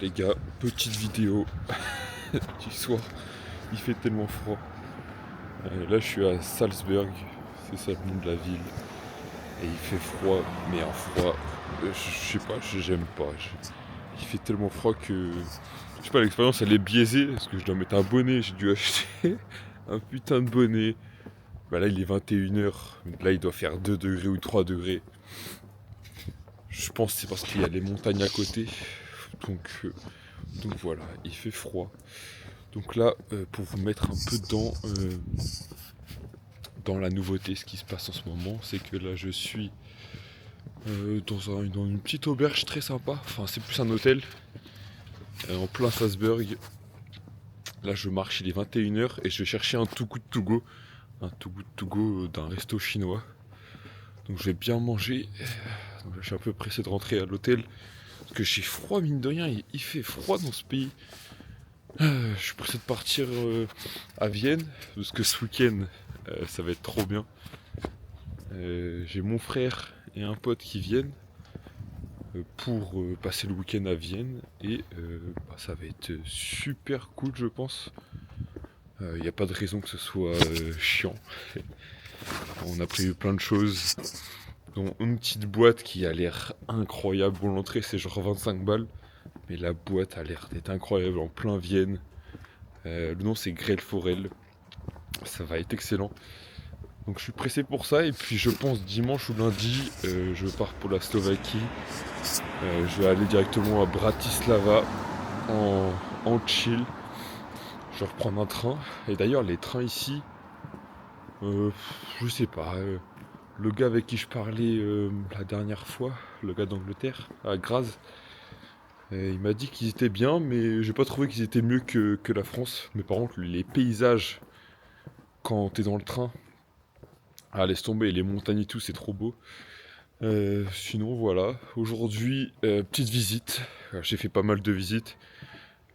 Les gars, petite vidéo du soir, il fait tellement froid. Là je suis à Salzburg, c'est ça le nom de la ville. Et il fait froid, mais un froid, je sais pas, j'aime pas. Il fait tellement froid que, je sais pas, l'expérience elle est biaisée, parce que je dois mettre un bonnet, j'ai dû acheter un putain de bonnet. Bah là il est 21 h, là il doit faire 2 degrés ou 3 degrés. Je pense que c'est parce qu'il y a les montagnes à côté. Donc, donc voilà, il fait froid. Donc là, pour vous mettre un peu dans la nouveauté, ce qui se passe en ce moment, c'est que là je suis dans une petite auberge très sympa. Enfin, c'est plus un hôtel, en plein Salzburg. Là je marche, il est 21 h et je vais chercher un Too Good To Go. Un Too Good To Go d'un resto chinois. Donc je vais bien manger. Donc là, je suis un peu pressé de rentrer à l'hôtel. Parce que j'ai froid, mine de rien, il fait froid dans ce pays. Je suis pressé de partir à Vienne, parce que ce week-end, ça va être trop bien. J'ai mon frère et un pote qui viennent pour passer le week-end à Vienne, et ça va être super cool, je pense. Il n'y a pas de raison que ce soit chiant. On a prévu plein de choses, dont une petite boîte qui a l'air incroyable. Bon, l'entrée c'est genre 25 balles, mais la boîte a l'air d'être incroyable, en plein Vienne. Le nom c'est Grell Forel. Ça va être excellent. Donc je suis pressé pour ça, et puis je pense dimanche ou lundi, je pars pour la Slovaquie. Je vais aller directement à Bratislava en chill. Je vais reprendre un train. Et d'ailleurs les trains ici, je sais pas. Le gars avec qui je parlais la dernière fois, le gars d'Angleterre, à Graz, il m'a dit qu'ils étaient bien, mais j'ai pas trouvé qu'ils étaient mieux que la France. Mais par contre les paysages quand t'es dans le train, ah laisse tomber, les montagnes et tout, c'est trop beau. Sinon voilà, aujourd'hui petite visite. J'ai fait pas mal de visites.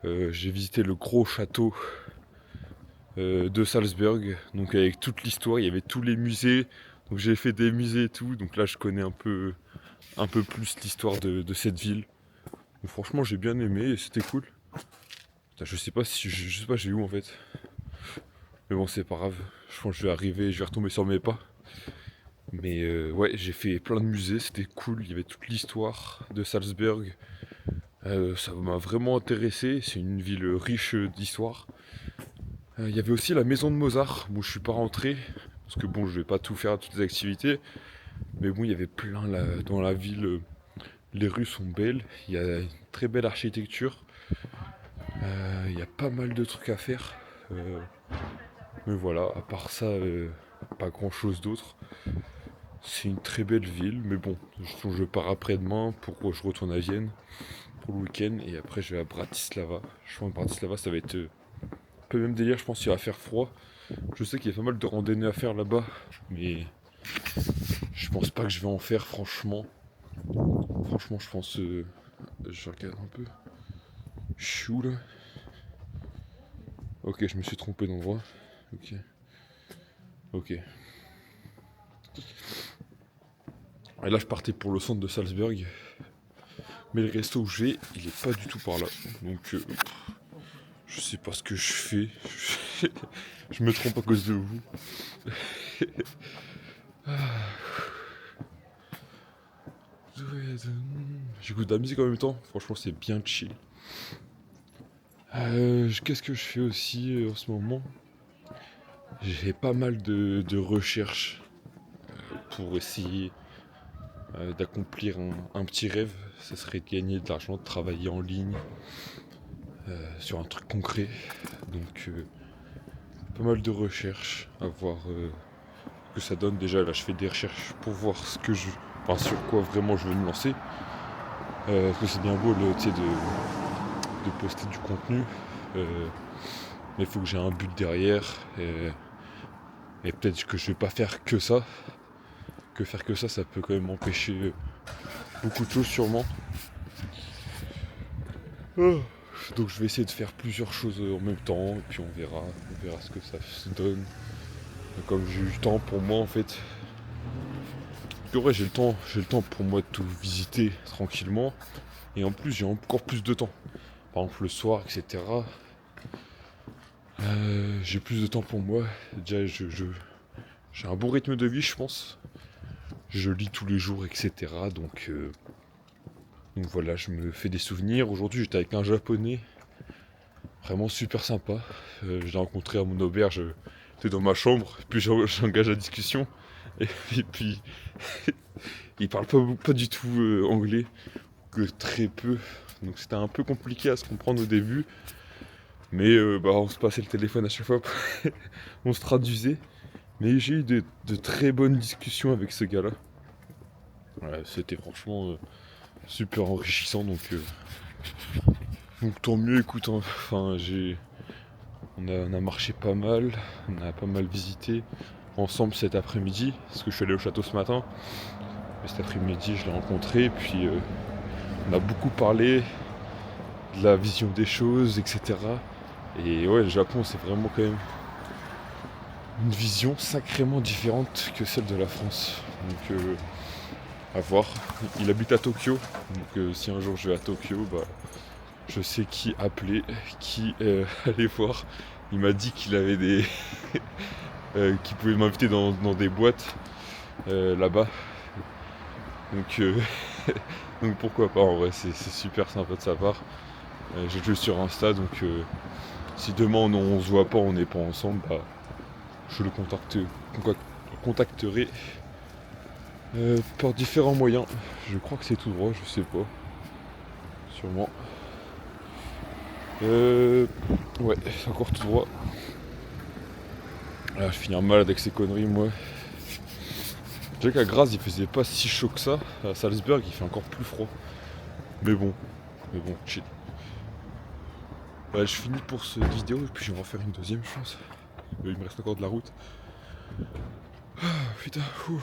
J'ai visité le gros château de Salzburg, donc avec toute l'histoire, il y avait tous les musées. Donc j'ai fait des musées et tout, donc là je connais un peu plus l'histoire de cette ville. Donc, franchement j'ai bien aimé et c'était cool. Putain, je sais pas si je sais pas j'ai où en fait. Mais bon c'est pas grave. Je pense que je vais arriver, je vais retomber sur mes pas. Mais ouais, j'ai fait plein de musées, c'était cool, il y avait toute l'histoire de Salzburg. Ça m'a vraiment intéressé, c'est une ville riche d'histoire. Il y avait aussi la maison de Mozart, bon je suis pas rentré, parce que bon je vais pas tout faire à toutes les activités. Mais bon il y avait plein là, dans la ville, les rues sont belles, il y a une très belle architecture. Il y a pas mal de trucs à faire. Mais voilà, à part ça, pas grand chose d'autre. C'est une très belle ville, mais bon, je pars après-demain pour que je retourne à Vienne pour le week-end, et après je vais à Bratislava. Je pense que Bratislava ça va être un peu le même délire, je pense qu'il va faire froid. Je sais qu'il y a pas mal de randonnées à faire là-bas, mais je pense pas que je vais en faire franchement. Franchement je pense... je regarde un peu. Je suis où là? Ok, je me suis trompé d'endroit. Ok. Ok. Et là je partais pour le centre de Salzburg. Mais le resto où je vais, il est pas du tout par là. Donc je sais pas ce que je fais. Je me trompe à cause de vous. J'écoute de la musique en même temps. Franchement, c'est bien chill. Qu'est-ce que je fais aussi en ce moment? J'ai pas mal de recherches pour essayer d'accomplir un petit rêve. Ça serait de gagner de l'argent, de travailler en ligne sur un truc concret. Donc pas mal de recherches à voir ce que ça donne. Déjà là je fais des recherches pour voir enfin, sur quoi vraiment je veux me lancer. Parce que c'est bien beau de poster du contenu. Mais il faut que j'ai un but derrière. Et peut-être que je vais pas faire que ça. Que faire que ça peut quand même empêcher beaucoup de choses sûrement. Donc je vais essayer de faire plusieurs choses en même temps, et puis on verra ce que ça se donne. Comme j'ai eu le temps pour moi en fait. Puis ouais, j'ai le temps pour moi de tout visiter tranquillement. Et en plus j'ai encore plus de temps. par exemple le soir, etc. J'ai plus de temps pour moi. Déjà, j'ai un bon rythme de vie, je pense. Je lis tous les jours, etc. Donc voilà, je me fais des souvenirs. Aujourd'hui, j'étais avec un japonais, vraiment super sympa. Je l'ai rencontré à mon auberge, j'étais dans ma chambre, puis j'engage la discussion. Et puis il parle pas du tout anglais, que très peu. Donc c'était un peu compliqué à se comprendre au début. Mais on se passait le téléphone à chaque fois, on se traduisait. Mais j'ai eu de très bonnes discussions avec ce gars-là. Ouais, c'était franchement super enrichissant, donc tant mieux. Écoute, enfin on a marché pas mal, on a pas mal visité ensemble cet après-midi, parce que je suis allé au château ce matin. Mais cet après-midi je l'ai rencontré, et puis on a beaucoup parlé de la vision des choses, etc. Et ouais, le Japon, c'est vraiment quand même une vision sacrément différente que celle de la France. Donc à voir. Il habite à Tokyo, donc si un jour je vais à Tokyo, je sais qui appeler, qui aller voir. Il m'a dit qu'il avait des qu'il pouvait m'inviter dans des boîtes là-bas. Donc donc pourquoi pas, en vrai c'est super sympa de sa part. J'ai vu sur Insta, donc si demain on se voit pas, on n'est pas ensemble, je le contacterai par différents moyens. Je crois que c'est tout droit, je sais pas. Sûrement. Ouais, c'est encore tout droit. Là, je finis malade avec ces conneries, moi. Je sais qu'à Graz, il faisait pas si chaud que ça. À Salzburg, il fait encore plus froid. Mais bon, chill. Ouais, je finis pour cette vidéo et puis je vais en faire une deuxième, je pense. Il me reste encore de la route. Ah, putain, fou.